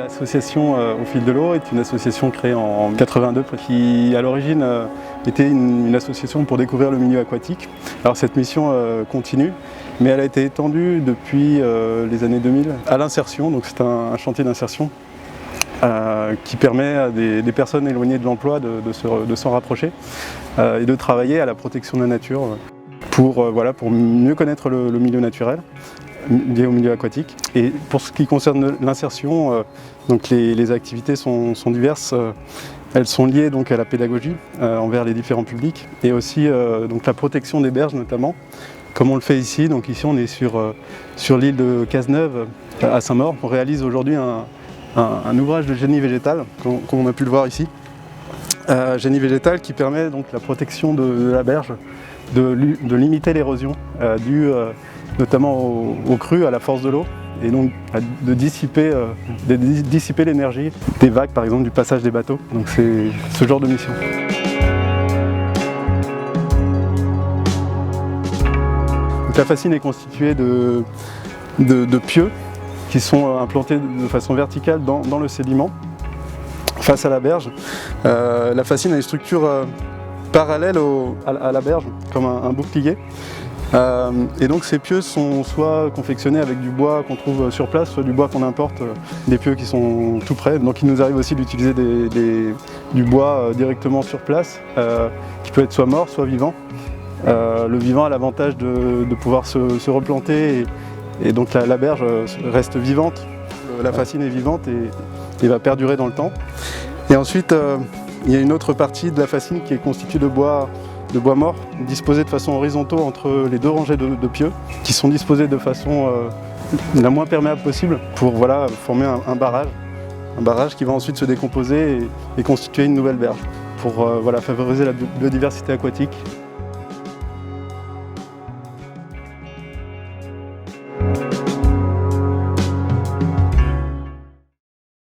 L'association Au Fil de l'Eau est une association créée en 82 qui à l'origine était une association pour découvrir le milieu aquatique. Alors cette mission continue, mais elle a été étendue depuis les années 2000 à l'insertion, donc c'est un chantier d'insertion qui permet à des personnes éloignées de l'emploi de s'en rapprocher et de travailler à la protection de la nature pour mieux connaître le milieu naturel lié au milieu aquatique. Et pour ce qui concerne l'insertion, donc les activités sont diverses. Elles sont liées donc à la pédagogie envers les différents publics et aussi donc la protection des berges notamment, comme on le fait ici. Donc ici on est sur l'île de Cazeneuve à Saint-Maur. On réalise aujourd'hui un ouvrage de génie végétal, comme on a pu le voir ici. Génie végétal qui permet donc la protection de la berge, de limiter l'érosion due notamment aux crues, à la force de l'eau, et donc de dissiper l'énergie des vagues, par exemple du passage des bateaux. Donc c'est ce genre de mission. Donc, la fascine est constituée de pieux qui sont implantés de façon verticale dans le sédiment face à la berge. La fascine a une structure parallèle à la berge, comme un bouclier. Et donc ces pieux sont soit confectionnés avec du bois qu'on trouve sur place, soit du bois qu'on importe, des pieux qui sont tout près. Donc il nous arrive aussi d'utiliser du bois directement sur place, qui peut être soit mort, soit vivant. Le vivant a l'avantage de pouvoir se replanter et donc la berge reste vivante. La fascine est vivante et va perdurer dans le temps. Et ensuite, il y a une autre partie de la fascine qui est constituée de bois mort, disposés de façon horizontale entre les deux rangées de pieux, qui sont disposés de façon la moins perméable possible pour former un barrage qui va ensuite se décomposer et constituer une nouvelle berge pour favoriser la biodiversité aquatique.